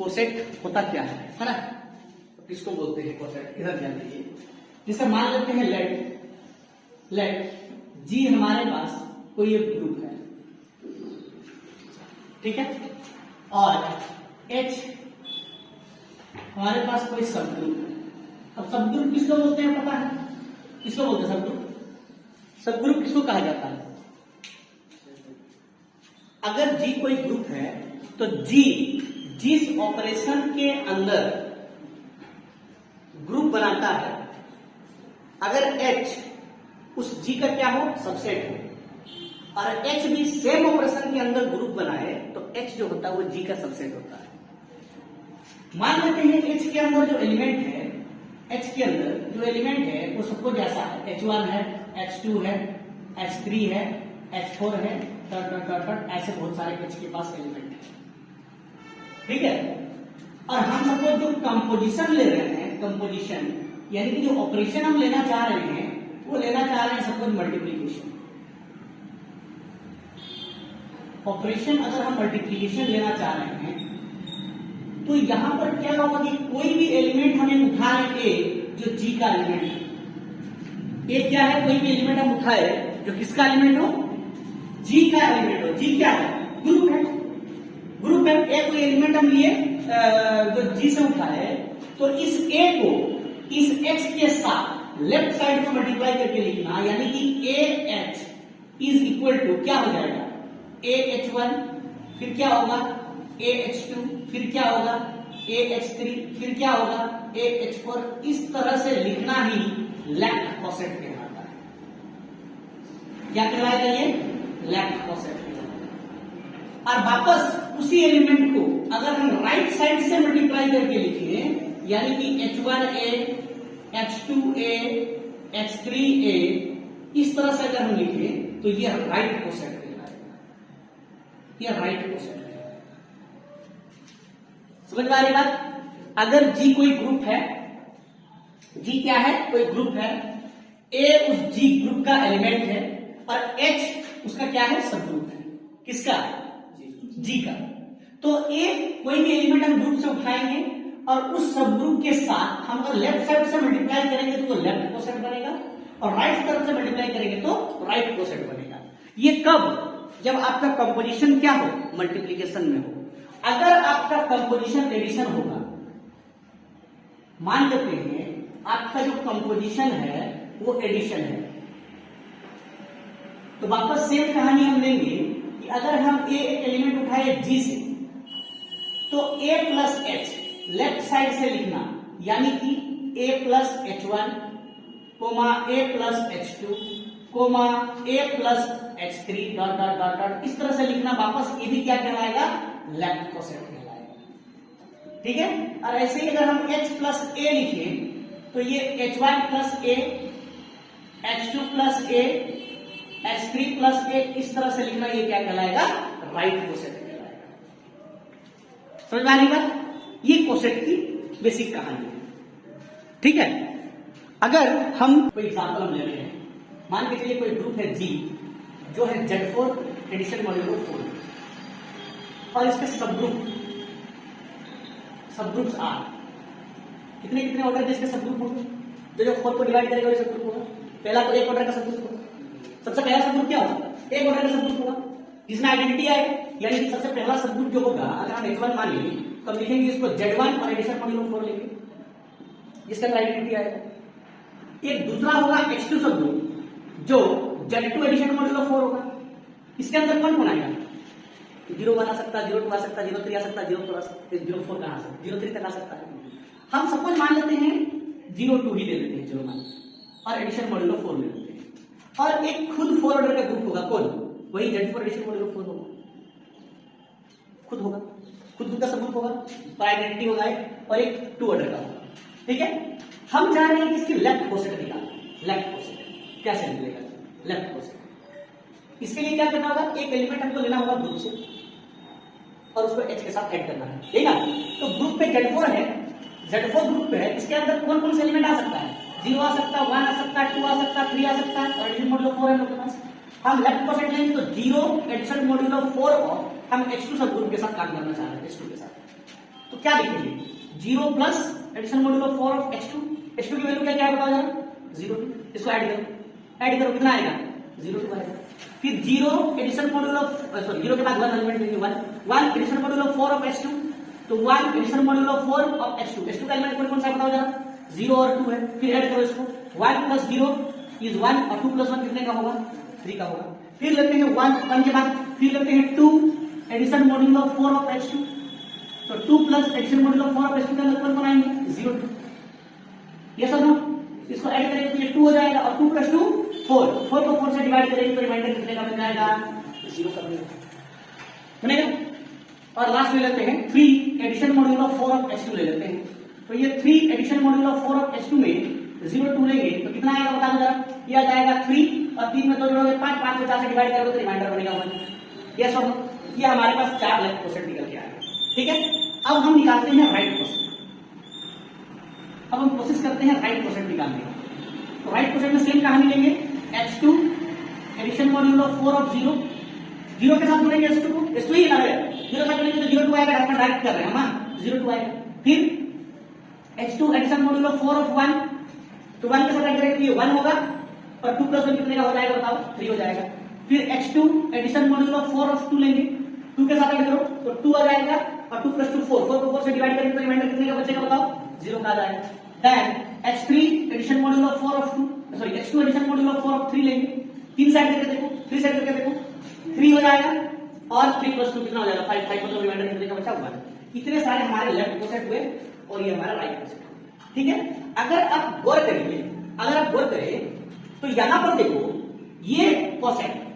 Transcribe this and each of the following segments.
Coset होता क्या है ना? तो किसको बोलते हैं कोसेट? इधर ध्यान दीजिए। जैसे मान लेते हैं लेट जी हमारे पास कोई एक ग्रुप है, ठीक है, और एच हमारे पास कोई सब ग्रुप है। अब सब ग्रुप किसको बोलते हैं पता है? किसको बोलते हैं सब ग्रुप? सब ग्रुप किसको कहा जाता है? अगर जी कोई ग्रुप है तो जी जिस ऑपरेशन के अंदर ग्रुप बनाता है, अगर H उस जी का क्या हो? सबसेट हो, और H भी सेम ऑपरेशन के अंदर ग्रुप बनाए तो H जो होता है वो जी का सबसेट होता है। मान लेते हैं H के अंदर जो एलिमेंट है, H के अंदर जो एलिमेंट है वो सबको जैसा है, H1 है, H2 है, H3 है, H4 है, ऐसे बहुत सारे H के पास एलिमेंट है, ठीक है। और हम सबको जो कंपोजिशन ले रहे हैं, कंपोजिशन यानी कि जो ऑपरेशन हम लेना चाह रहे हैं वो लेना चाह रहे हैं सपोज मल्टीप्लीकेशन। ऑपरेशन अगर हम मल्टीप्लीकेशन लेना चाह रहे हैं तो यहां पर क्या होगा कि कोई भी एलिमेंट हमें उठा लेंगे जो जी का एलिमेंट है। ये क्या है? कोई भी एलिमेंट हम उठाए जो किसका एलिमेंट हो? जी का एलिमेंट हो। जी क्या है? ग्रुप है। ग्रुप है। ए कोई एलिमेंट हम लिए जो जी से उठाए तो इस ए को इस एक्स के साथ लेफ्ट साइड को मल्टीप्लाई करके लिखना, यानी कि A H is equal to क्या हो जाएगा? ए एच वन, फिर क्या होगा? ए एच टू, फिर क्या होगा? ए एच थ्री, फिर क्या होगा? A H four. इस तरह से लिखना ही लेफ्ट कोसेट कहलाता है। क्या कहलाएगा ये? लेफ्ट कोसेट कहलाता है। और वापस उसी एलिमेंट को अगर हम राइट साइड से मल्टीप्लाई करके लिखें, यानी कि H1A, H2A, H3A, इस तरह से अगर हम लिखें तो ये राइट कोसेट कहलाएगा। ये राइट कोसेट कहलाएगा। समझ में आ रही बात? अगर G कोई ग्रुप है, G क्या है? कोई ग्रुप है, A उस G ग्रुप का एलिमेंट है और H उसका क्या है? सब ग्रुप है। किसका? G का। तो A कोई भी एलिमेंट हम ग्रुप से उठाएंगे और उस सब ग्रुप के साथ हम अगर लेफ्ट साइड से मल्टीप्लाई करेंगे तो वो लेफ्ट कोसेट बनेगा, और राइट तरफ से मल्टीप्लाई करेंगे तो राइट कोसेट बनेगा। ये कब? जब आपका कंपोजिशन क्या हो? मल्टीप्लिकेशन में हो। अगर आपका कंपोजिशन एडिशन होगा, मान लेते हैं आपका जो कंपोजिशन है वो एडिशन है, तो वापस सेम कहानी हम लेंगे कि अगर हम ए एलिमेंट उठाए जी से तो a plus H left side से लिखना, यानी कि a plus H1 comma a plus H2 comma a plus H3 dot dot dot dot, इस तरह से लिखना। वापस ये भी क्या कहलाएगा? लेफ्ट कोसेट कहलाएगा, ठीक है। और ऐसे ही अगर हम H प्लस a लिखें तो ये H1 plus a, H2 plus a, H3 plus a, इस तरह से लिखना। ये क्या कहलाएगा? राइट कोसेट कहलाएगा। समझ में आ रही बात? ये कोसेट की बेसिक कहानी है, ठीक है। अगर हम कोई एग्जांपल हम ले रहे हैं, मान के चलिए कोई ग्रुप है G जो है Z4 एडिशन मॉड्यूलो 4 और इसके सब ग्रुप्स R। कितने कितने ऑर्डर के इसके सब ग्रुप होंगे? जो 4 को डिवाइड करेगा वो सब ग्रुप होगा। पहला तो एक ऑर्डर का सब ग्रुप होगा। सबसे पहला सब ग्रुप क्या होगा? एक ऑर्डर का सब ग्रुप होगा जिसमें आइडेंटिटी आएगा, यानी कि सबसे पहला सब ग्रुप जो होगा, अगर हम H1 मान लेंगे तो हम लिखेंगे इसको Z1 और एडिशन मॉड्यूलो 4 लेंगे, जिसका आइडेंटिटी आएगा। एक दूसरा होगा H2 सब ग्रुप जो Z2 एडिशन मॉड्यूलो 4 होगा। इसके अंदर कौन आएगा? 0 आ सकता है, 02 आ सकता है, 03 आ सकता है, 04 आ सकता है, 04 कहां से 03 तक आ सकता है। हम सपोज मान लेते हैं 02 ही ले लेते हैं, 0 मान, और एडिशन मॉड्यूलो 4 ले लेते हैं। और एक खुद 4 ऑर्डर का ग्रुप होगा, कौन? वही Z4 एडिशन मॉड्यूलो 4 होगा, खुद होगा, खुद का सब ग्रुप होगा, तो आइडेंटिटी होगा और एक 2 ऑर्डर का होगा, ठीक है। हम चाह रहे हैं कि इसकी लेफ्ट कोसेट निकालें। लेफ्ट कोसेट कैसे निकलेगा? लेफ्ट कोसेट, इसके लिए क्या करना होगा? एक एलिमेंट हमको लेना होगा ग्रुप से और उसको H के साथ ऐड करना है, ठीक है। तो ग्रुप पे Z4 है, Z4 ग्रुप पे है, इसके अंदर कौन कौन से एलिमेंट आ सकता है? 0 आ सकता है, 1 आ सकता है, 2 आ सकता है, 3 आ सकता है, और एडिशन मॉड्यूलो 4 है लोगों के पास। हम लेफ्ट कोसेट लेंगे तो 0 एडिशन मॉड्यूलो 4 और हम H2 सब ग्रुप के साथ काम करना चाह रहे हैं, H2 के साथ। तो क्या लिखेंगे 0 plus addition module of 4 of h2 h2 की वैल्यू क्या है बताओ जरा 0 इसको ऐड करो कितना आएगा 0 आएगा फिर 0 एडिशन मॉड्यूल ऑफ सॉरी 0 के बाद 1 एलिमेंट लेंगे 1 addition module of 4 of h2 तो 1 addition module of 4 of h2 का एलिमेंट कौन सा है बताओ जरा 0 और 2 है फिर ऐड करो इसको 1 प्लस 0 इज 1 और 2 प्लस 1 कितने का होगा 3 का होगा फिर लेते हैं 1 के बाद फिर लेते हैं 2 addition module of 4 of h2 तो 2 plus addition module of 4 of h2 का मतलब बनाएंगे 0 ये सब ना इसको ऐड करेंगे तो ये 2 हो जाएगा और 2 प्लस 2 4 4 को 4 से डिवाइड करेंगे तो रिमाइंडर कितने का बन जाएगा 0 का बनेगा और लास्ट में लेते हैं 3 addition module of 4 of h2 ले लेते हैं तो ये 3 addition module of 4 of h2 में 0 2 लेंगे तो कितना आएगा बता दो जरा ये आ जाएगा 3 और 3 में 2 जोड़ोगे 5 5 को 4 से डिवाइड करोगे तो रिमाइंडर बनेगा 1 ये सब ये हमारे पास 4 लेफ्ट क्वोशिएंट निकल के आएगा ठीक है अब हम निकालते हैं राइट क्वोशिएंट अब हम कोशिश करते हैं राइट क्वोशिएंट निकालने की तो राइट क्वोशिएंट में सेम कहानी लेंगे h2 addition module of 4 of 0 0 के साथ जोड़ेंगे h2 को h2 ही ना है 0 के साथ जोड़ेंगे तो 0 2 आएगा हम डायरेक्ट कर रहे हैं हम 0 2 आएगा फिर h2 addition module of 4 of 1 तो 1 के साथ ऐड करेंगे ये 1 होगा और 2 प्लस 1 कितने का हो जाएगा बताओ 3 हो जाएगा फिर h2 addition module of 4 of 2 लेंगे 2 के साथ ऐड करो तो 2 आ जाएगा और 2 प्लस 2 4 4 को 4 से डिवाइड करेंगे तो रिमाइंडर कितने का बचेगा बताओ 0 का आ जाएगा then h3 addition module of 4 of 2 sorry h2 addition module of 4 of 3 लेंगे 3 साइड करके देखो 3 साइड करके देखो 3 हो जाएगा और 3 प्लस 2 कितना हो जाएगा 5 5 को तो रिमाइंडर कितने का बचा हुआ है इतने सारे हमारे लेफ्ट क्वोशिएंट हुए और ये हमारा राइट क्वोशिएंट ठीक है अगर आप गौर करें तो यहां पर देखो ये क्वोशिएंट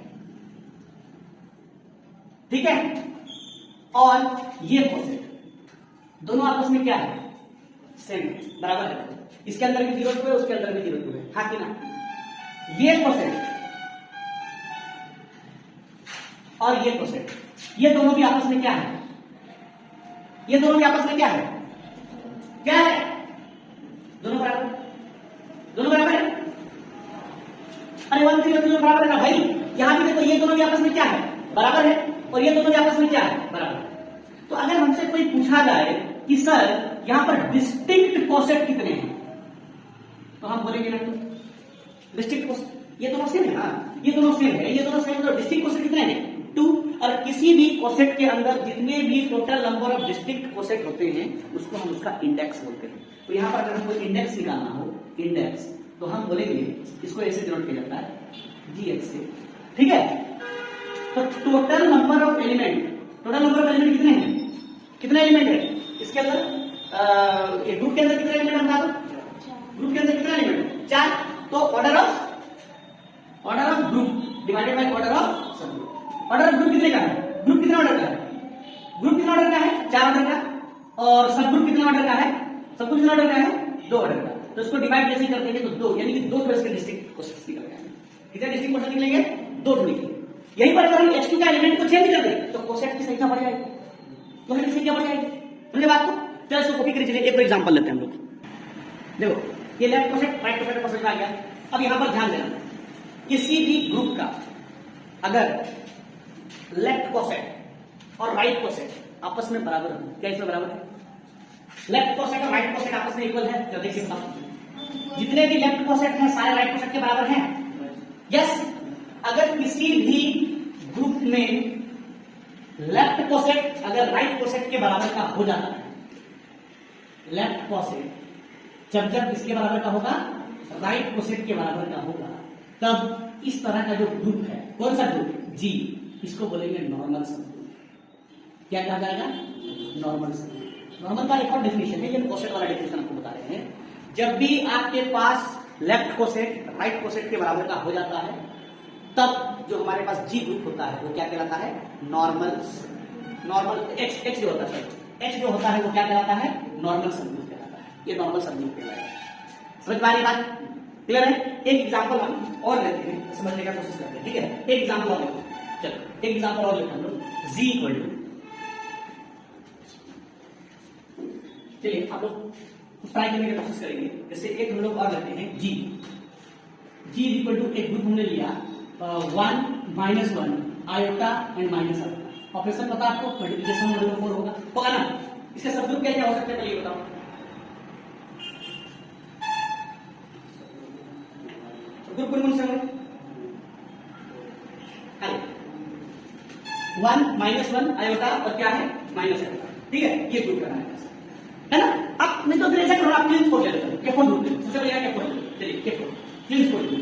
ठीक है और ये क्वोशिएंट दोनों आपस में क्या है सेम बराबर है इसके अंदर भी 0 2 है उसके अंदर भी 0 2 है हाँ कि ना ये क्वोशिएंट और ये क्वोशिएंट ये दोनों भी आपस में क्या है ये दोनों भी आपस में क्या है दोनों बराबर है अरे 1 3 दोनों बराबर है ना भाई यहां भी देखो ये दोनों भी आपस में क्या है बराबर है और ये दोनों भी आपस में क्या है बराबर है तो अगर हमसे कोई पूछा जाए कि सर यहां पर डिस्टिंक्ट क्वोशिएंट कितने हैं तो हम बोलेंगे ना डिस्टिंक्ट क्वोशिएंट ये दोनों सेम है ना ये दोनों सेम है ये दोनों सेम तो डिस्टिंक्ट क्वोशिएंट कितने हैं 2 और किसी भी क्वोशिएंट के अंदर जितने भी total number of distinct quotient होते हैं उसको हम उसका इंडेक्स बोलते हैं तो यहां पर अगर हमको इंडेक्स निकालना हो इंडेक्स तो हम बोलेंगे इसको ऐसे डिनोट किया जाता है gx से ठीक है तो टोटल नंबर ऑफ एलिमेंट कितने एलिमेंट है इसके अंदर ये ग्रुप के अंदर कितने एलिमेंट बता दो ग्रुप के अंदर कितने एलिमेंट 4 तो order of group divided by order of सब ग्रुप ऑर्डर ऑफ ग्रुप कितने का है ग्रुप कितने ऑर्डर का है ग्रुप कितने ऑर्डर का है 4 ऑर्डर का और सब ग्रुप कितने ऑर्डर का है सब ग्रुप कितने ऑर्डर का है 2 ऑर्डर का तो इसको डिवाइड जैसे कर देंगे तो 2 यानी कि 2 तरह के डिस्टिंक्ट क्वोशिएंट्स निकल जाएंगे कितने डिस्टिंक्ट क्वोशिएंट निकलेंगे 2 निकलेंगे यहीं पर अगर हम h2 का एलिमेंट को चेंज कर दें तो क्वोशिएंट की संख्या बढ़ जाएगी क्वोशिएंट की संख्या बढ़ जाएगी समझे बात को चलो इसको कॉपी कर चलिए एक एग्जांपल लेते हैं हम लोग देखो ये लेफ्ट क्वोशिएंट राइट क्वोशिएंट को समझ में आ गया अब यहां पर ध्यान देना किसी भी ग्रुप का अगर लेफ्ट क्वोशिएंट और राइट क्वोशिएंट आपस में बराबर हो क्या इसमें बराबर है लेफ्ट क्वोशिएंट और राइट क्वोशिएंट आपस में इक्वल है तो देखिए बताओ जितने भी लेफ्ट क्वोशिएंट हैं सारे राइट क्वोशिएंट के बराबर हैं यस अगर किसी भी ग्रुप में लेफ्ट क्वोशिएंट अगर राइट क्वोशिएंट के बराबर का हो जाता है लेफ्ट क्वोशिएंट जब किसके बराबर का होगा राइट क्वोशिएंट के बराबर का होगा तब इस तरह का जो ग्रुप है कौन सा ग्रुप जी इसको बोलेंगे नॉर्मल सबग्रुप क्या कहा जाएगा नॉर्मल सबग्रुप नॉर्मल का एक और डेफिनेशन है ये क्वोशिएंट वाला डेफिनेशन आपको बता रहे हैं जब भी आपके पास लेफ्ट क्वोशिएंट राइट क्वोशिएंट के बराबर का हो जाता है तब जो हमारे पास जी ग्रुप होता है वो क्या कहलाता है नॉर्मल एच जो होता है एच जो होता है वो क्या कहलाता है नॉर्मल सबग्रुप कहलाता है ये नॉर्मल सबग्रुप कहलाता है समझ पा रही बात क्लियर है एक एग्जांपल हम और लेते हैं समझने का कोशिश करते हैं ठीक है एक एग्जांपल और लेते हैं चलो एक एग्जांपल और लेते हैं हम लोग जी इक्वल टू चलिए आप लोग ट्राई करने की कोशिश करेंगे जैसे एक हम लोग और लेते हैं जी इक्वल टू एक ग्रुप हमने लिया 1 -1 iota and minus iota operation पता आपको मल्टीप्लिकेशन मॉड्यूलो 4 होगा ना इसका सब ग्रुप क्या क्या हो सकता है पहले बताओ। ग्रुप कौन से होंगे? 1 -1 आयोटा और क्या है माइनस आयोटा, ठीक है, ये ग्रुप करना है ना। अब मैं तो फिर ऐसा करो, आप क्लीन स्कोर ले लेते हो, K4 ग्रुप ले लो, सबसे पहले K4 ले लो, चलिए K4 क्लीन स्कोर ले लो,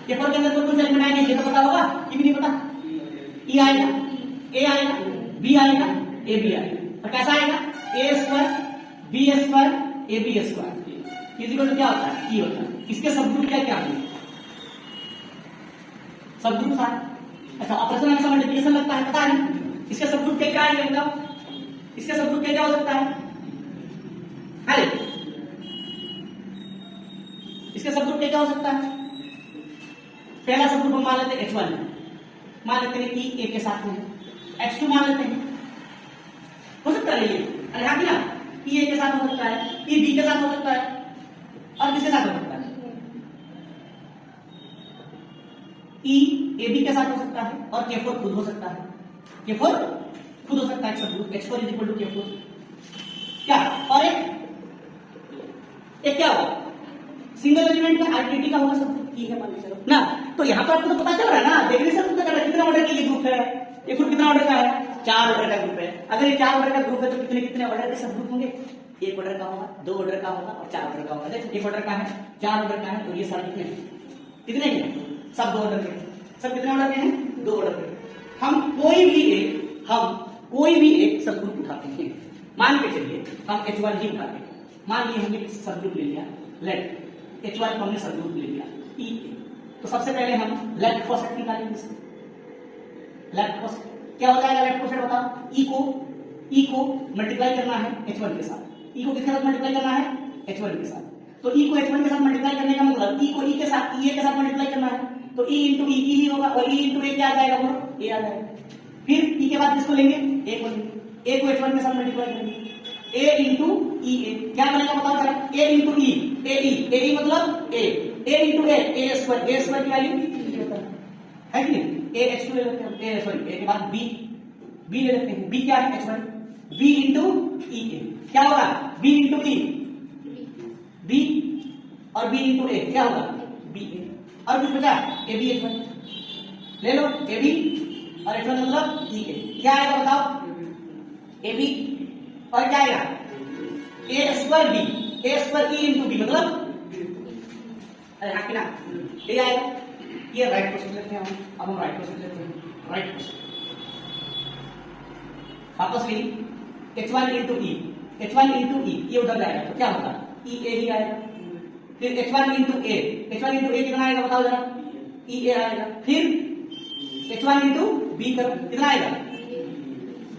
K4 के अंदर कौन से एलिमेंट आएंगे ये तो पता होगा, ये भी नहीं पता। E आएगा, A आएगा, B आएगा, AB आएगा, और कैसा आएगा A² B² AB² इसी को क्या होता है E होता है। इसके सब ग्रुप क्या क्या है? सब ग्रुप साथ। अच्छा, ऑपरेशन का मल्टीप्लिकेशन लगता है, पता है। इसके सब ग्रुप क्या आएंगे मतलब, इसके सब ग्रुप क्या हो सकता है? अरे इसके सब ग्रुप क्या हो सकता है? पहला सब ग्रुप हम मान लेते हैं H1, मान लेते हैं कि A के साथ में H2 मान लेते हैं, हो सकता है ये, अरे हाँ ना, E A के साथ हो सकता है, E B के साथ हो सकता है, और किसके साथ हो सकता है? E AB के साथ हो सकता है, और K4 खुद हो सकता है, K4 खुद हो सकता है सब ग्रुप H4 = K4 क्या, और एक क्या होगा सिंगल एलिमेंट का आइडेंटिटी का होगा सब ग्रुप, है मान लीजिए ना। तो यहाँ तो आपको तो पता चल रहा है ना, देखने से पता चल रहा है कितना ऑर्डर का ये ग्रुप है, ये ग्रुप कितना ऑर्डर का है, 4 ऑर्डर का ग्रुप है। अगर ये 4 ऑर्डर का ग्रुप है तो कितने कितने ऑर्डर के सब ग्रुप होंगे? 1 ऑर्डर का होगा, 2 ऑर्डर का होगा और 4 ऑर्डर का होगा। देखो 1 ऑर्डर का है, 4 ऑर्डर का है, तो ये सारे कितने हैं? सब 2 ऑर्डर के, सब कितने ऑर्डर के हैं? 2 ऑर्डर के। हम कोई भी एक सब ग्रुप उठाते हैं, मान के चलिए हम H1 ही उठाते हैं, मान लिए हमने सब ग्रुप ले लिया, लेट H1 को हमने सब ग्रुप ले लिया E, तो सबसे पहले हम लेफ्ट कोसेट निकालेंगे इसको। लेफ्ट कोसेट क्या हो जाएगा? लेफ्ट कोसेट बताओ, E को मल्टीप्लाई करना है H1 के साथ, E को किसके साथ मल्टीप्लाई करना है? H1 के साथ। तो E को H1 के साथ मल्टीप्लाई करने का मतलब E को E के साथ E A के साथ मल्टीप्लाई करना है, तो E × E ही होगा, और E × A क्या आ जाएगा? बोलो A आ जाएगा। फिर E के बाद किसको लेंगे? A को लेंगे, A को H1 के साथ मल्टीप्लाई करेंगे, A × EA क्या बनेगा बताओ जरा? A × E AE मतलब A × A² की वैल्यू है कि नहीं? A H2 ले लेते हैं, A के बाद B ले लेते हैं, B क्या है? H1, B × EA क्या होगा? B × E B और B × A क्या होगा? BA, और कुछ बचा? AB H1 ले लो, AB और H1 मतलब EA क्या आएगा बताओ? AB और क्या आएगा? A² B A² E × B मतलब अरे हाँ कि ना, ये आएगा। ये राइट क्वेश्चन लेते हैं अब हम राइट क्वेश्चन लेते हैं, राइट क्वेश्चन वापस ली H1 × E ये उधर जाएगा तो क्या होगा? EA ही आएगा। फिर H1 × A कितना आएगा बताओ जरा? EA आएगा। फिर H1 × B करो, कितना आएगा?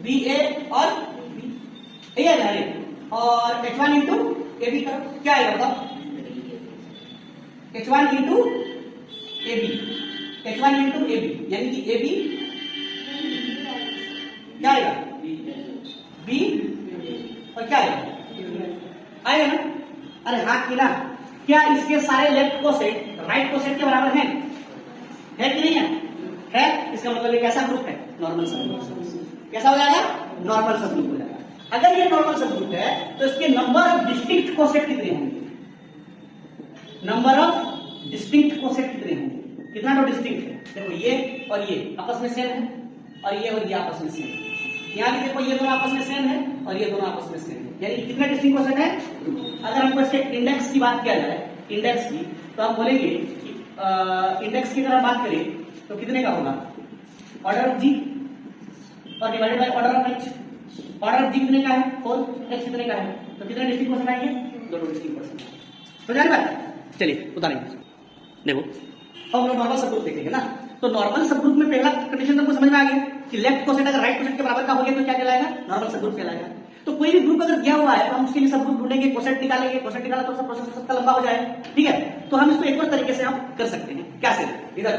BA और B ये आएगा, और H1 × AB करो, क्या आएगा बताओ? H1 × AB यानी कि AB क्या आएगा? B और क्या आएगा ना? अरे हाँ कि ना, क्या इसके सारे लेफ्ट कोसेट राइट कोसेट के बराबर हैं? है कि नहीं है? इसका मतलब ये कैसा ग्रुप है? नॉर्मल सब ग्रुप। कैसा हो जाएगा? नॉर्मल सब ग्रुप हो जाएगा। अगर ये नॉर्मल सब ग्रुप है तो इसके नंबर ऑफ डिस्टिंक्ट कोसेट कितने होंगे? नंबर ऑफ डिस्टिंक्ट कोसेट कितने होंगे? कितना तो डिस्टिंक्ट है? देखो ये और ये आपस में सेम है, और ये आपस में सेम है। यहाँ भी देखो ये दोनों आपस में सेम है और ये दोनों आपस में सेम है, यानी कितने डिस्टिंक्ट कोसेट है? अगर हमको इसके इंडेक्स की बात किया जाए, इंडेक्स की, तो हम बोलेंगे कि इंडेक्स की तरह बात करें तो कितने का होगा? ऑर्डर ऑफ G और divided by order of H। Order of G कितने का है? 4, H कितने का है? तो कितने डिस्टिंक्ट कोसेट आएंगे? दोनों डिस्टिंक्ट कोसेट। तो जान बात, चलिए उतारेंगे। देखो हम लोग नॉर्मल सब ग्रुप देखेंगे ना, तो नॉर्मल सब ग्रुप में पहला कंडीशन तुमको समझ में आ गया कि लेफ्ट कोसेट अगर राइट कोसेट के बराबर का हो गया तो क्या कहलाएगा? नॉर्मल सब ग्रुप कहलाएगा। तो कोई भी ग्रुप अगर दिया हुआ है तो हम उसके लिए सब ग्रुप ढूंढेंगे, कोसेट निकालेंगे, कोसेट निकाला तो सब प्रोसेस सबका लंबा हो जाएगा, ठीक है। तो हम इसको एक और तरीके से हम कर सकते हैं, कैसे? इधर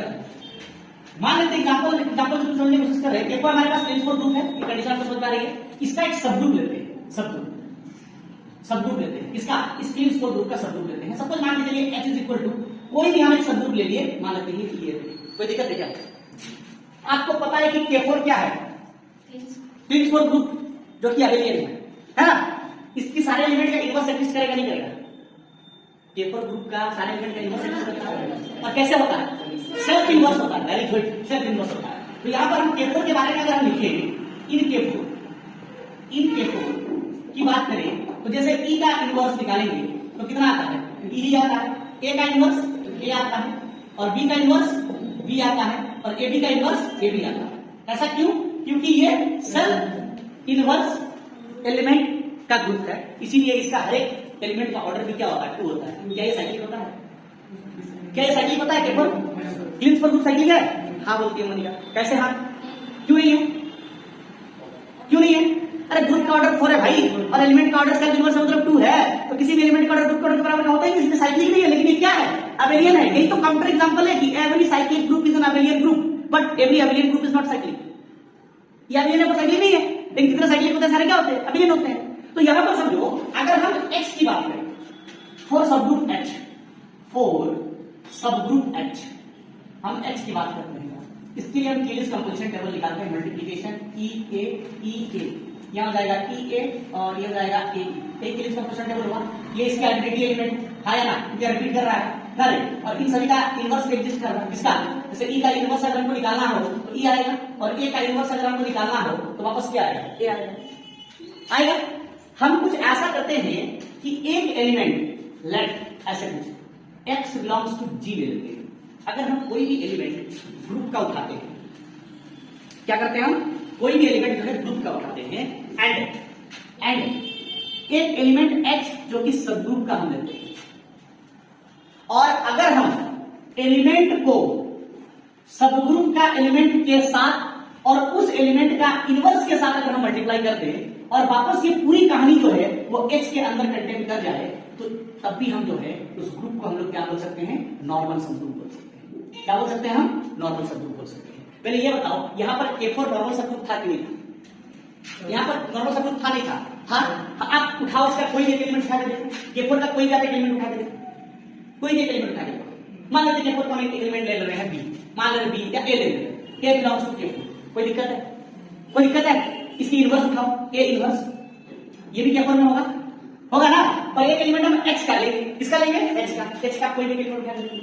मान लेते हैं एग्जांपल समझने की कोशिश कर रहे हैं। एक बार हमारे पास ट्रांसपोर्ट ग्रुप है, ये कंडीशन आपको समझ में आ रही है। इसका एक सब ग्रुप लेते हैं, सब ग्रुप लेते हैं, इसका इस ट्रांसपोर्ट ग्रुप का सब ग्रुप लेते हैं। सपोज मान के चलिए H = कोई भी हम एक सब ग्रुप ले लिए, मान लेते हैं ये, कोई दिक्कत है क्या? आपको पता है कि K4 क्या है? ट्रांसपोर्ट ग्रुप जो कि अबेलियन है, है ना? इसकी सारे एलिमेंट का इनवर्स एग्जिस्ट करेगा नहीं करेगा? K4 ग्रुप का सारे एलिमेंट का इनवर्स एग्जिस्ट करता है। और कैसे होता है? सेल्फ इनवर्स होता है, वेरी गुड, सेल्फ इनवर्स होता है। तो यहाँ पर हम K4 के बारे में अगर हम लिखें इन K4 की बात करें तो जैसे E का इनवर्स निकालेंगे तो कितना आता है? E ही आता है। A का इनवर्स A आता है और B का इनवर्स B आता है और AB का इनवर्स AB आता है। ऐसा क्यों? क्योंकि ये सेल्फ इनवर्स एलिमेंट का ग्रुप है, इसीलिए इसका हर एक एलिमेंट का ऑर्डर भी क्या होता है? 2 होता है। क्या ये साइक्लिक होता है? क्या ये साइक्लिक होता है? K4 क्लीन्स पर ग्रुप साइक्लिक है? हाँ बोलती है मोनिका। कैसे हाँ? क्यों नहीं है? क्यों नहीं है? अरे ग्रुप का ऑर्डर 4 है भाई और एलिमेंट का ऑर्डर सेल्फ इनवर्स मतलब 2 है, तो किसी भी एलिमेंट का ऑर्डर ग्रुप का ऑर्डर के बराबर होता है, इसमें साइक्लिक नहीं है। लेकिन ये क्या है? अबेलियन है। यही तो काउंटर एग्जांपल है कि every cyclic group is an abelian group but every abelian group is not cyclic. ये अबेलियन है, साइक्लिक नहीं है, लेकिन कितने साइक्लिक होते हैं? सारे क्या होते हैं? अबेलियन होते हैं। तो यहां पर समझो, अगर हम X की बात करें, 4 सब ग्रुप H, 4 सब ग्रुप H, हम X की बात करते हैं, इसके लिए हम केलिस कंपोजिशन टेबल निकालते हैं। मल्टीप्लिकेशन E A यहाँ हो जाएगा E A और ये हो जाएगा A। एक केलिस कंपोजिशन टेबल हुआ, ये इसका आइडेंटिटी एलिमेंट है ना, ये रिपीट कर रहा है ना, और इन सभी का इनवर्स एग्जिस्ट कर रहा है। किसका? जैसे E का इनवर्स अगर हमको निकालना हो तो E आएगा और A का इनवर्स अगर हमको निकालना हो तो वापस क्या आएगा? A आएगा। हम कुछ ऐसा करते हैं कि एक एलिमेंट लेट ऐसे कुछ X बिलोंग्स टू G ले लेते हैं। अगर हम कोई भी एलिमेंट ग्रुप का उठाते हैं, क्या करते हैं? हम कोई भी एलिमेंट जो है ग्रुप का उठाते हैं एंड एक एलिमेंट X जो कि सब ग्रुप का हम लेते हैं, और अगर हम एलिमेंट को सब ग्रुप का एलिमेंट के साथ और उस एलिमेंट का इनवर्स के साथ अगर हम मल्टीप्लाई कर दें और वापस ये पूरी कहानी जो है वो X के अंदर कंटेन कर जाए, तो तब भी हम जो है उस ग्रुप को हम लोग क्या बोल सकते हैं? नॉर्मल सब ग्रुप बोल सकते हैं। क्या बोल सकते हैं हम? नॉर्मल सब ग्रुप बोल सकते हैं। पहले ये बताओ, यहां पर K4 नॉर्मल सब ग्रुप था कि नहीं था? यहां पर नॉर्मल सब ग्रुप था नहीं था? हाँ। आप उठाओ इसका कोई एक एलिमेंट उठा के देखो, K4 का कोई एक एलिमेंट उठा के देखो, कोई एक एलिमेंट उठा के देखो। मान लेते K4 का एक एलिमेंट ले रहे हैं B, मान लेते B या A ले रहे हैं, A बिलोंग्स टू K4। कोई दिक्कत है? कोई दिक्कत है? इसकी इनवर्स उठाओ, A इनवर्स, ये भी K4 में होगा, होगा ना? और एक एलिमेंट हम X का लेंगे, किसका लेंगे? H का कोई भी एलिमेंट उठा के देखो,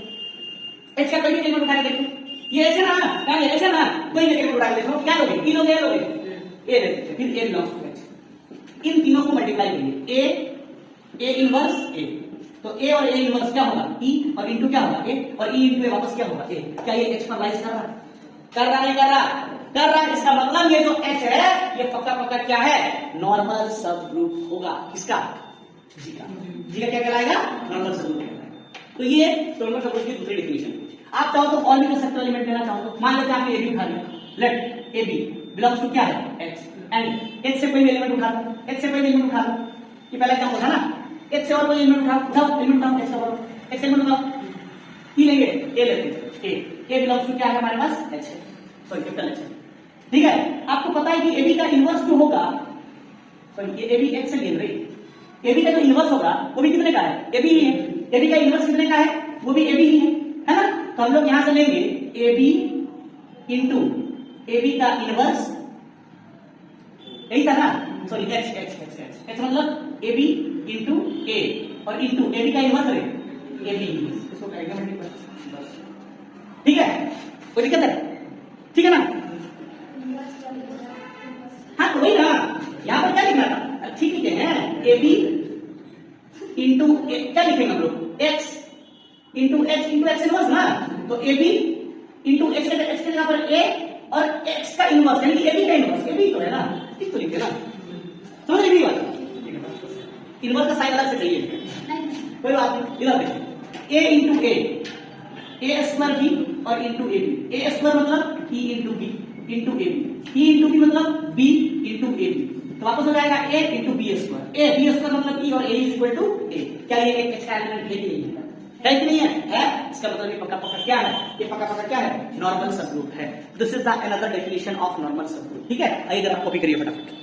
H का कोई भी एलिमेंट उठा के देखो, ये ऐसे ना, ऐसे ना, कोई भी एलिमेंट उठा के देखो, क्या लोगे? तीनों A लोगे, A लेते, फिर A बिलोंग्स टू H। इन तीनों को मल्टीप्लाई करेंगे, A इनवर्स A, तो A और A इनवर्स क्या होगा? E और इनटू क्या होगा? A और E इनटू A वापस क्या होगा? A। क्या ये H पर राइज कर रहा? कर रहा नहीं कर रहा? कर रहा है। इसका मतलब ये जो H है ये पक्का पक्का क्या है? नॉर्मल सब ग्रुप होगा। किसका? G का। G का क्या कहलाएगा? नॉर्मल सब ग्रुप कहलाएगा। तो ये नॉर्मल सब ग्रुप की दूसरी डेफिनेशन। आप चाहो तो और भी कर सकते हो, एलिमेंट लेना चाहो तो। मान लेते हैं आपने AB उठा लिया, लेट AB बिलोंग्स टू क्या है? H, एंड H से कोई एलिमेंट उठा लो, H से कोई एलिमेंट उठा लो, ये पहला क्या होता है ना, H से और कोई एलिमेंट उठाओ, एलिमेंट उठाओ, H से और H एलिमेंट उठाओ, E लेंगे, A लेते हैं, A बिलोंग्स टू क्या है हमारे पास? H है, सॉरी कैपिटल H है। ठीक है, आपको पता है कि AB का इनवर्स जो होगा, सॉरी ये AB X से ले रहे, AB का जो इनवर्स होगा वो भी कितने का है? AB ही है। AB का इनवर्स कितने का है? वो भी AB ही है ना? तो हम लोग यहां से लेंगे AB इंटू AB का इनवर्स, यही था ना, सॉरी H मतलब AB इंटू A और इंटू AB का इनवर्स है AB, इसको करेंगे मल्टीप्लाई बस। ठीक है, कोई दिक्कत है? ठीक है ना? हाँ तो वही ना, यहां पर क्या लिखना था? ठीक लिखे हैं, AB इंटू क्या लिखेंगे हम लोग? X into H into X inverse ना, तो AB इंटू X के जगह पर A और X का इनवर्स यानी कि AB का इनवर्स, AB तो है ना, ठीक तो लिखे ना, समझ रही बात? इनवर्स का साइन अलग से चाहिए, कोई बात नहीं। इधर देखिए, A into A square B और इंटू AB, A स्क्वायर मतलब E into B into AB, E into B मतलब B इंटू AB, तो वापस हो जाएगा A into B square, A B square मतलब E और A is equal to A। क्या ये एक एक्स्ट्रा एलिमेंट है कि नहीं है कि नहीं है? है। इसका मतलब ये पक्का पक्का क्या है? ये पक्का पक्का क्या है? नॉर्मल सब ग्रुप है। This is the another definition of normal सब ग्रुप। ठीक है, आइए जरा कॉपी करिए फटाफट।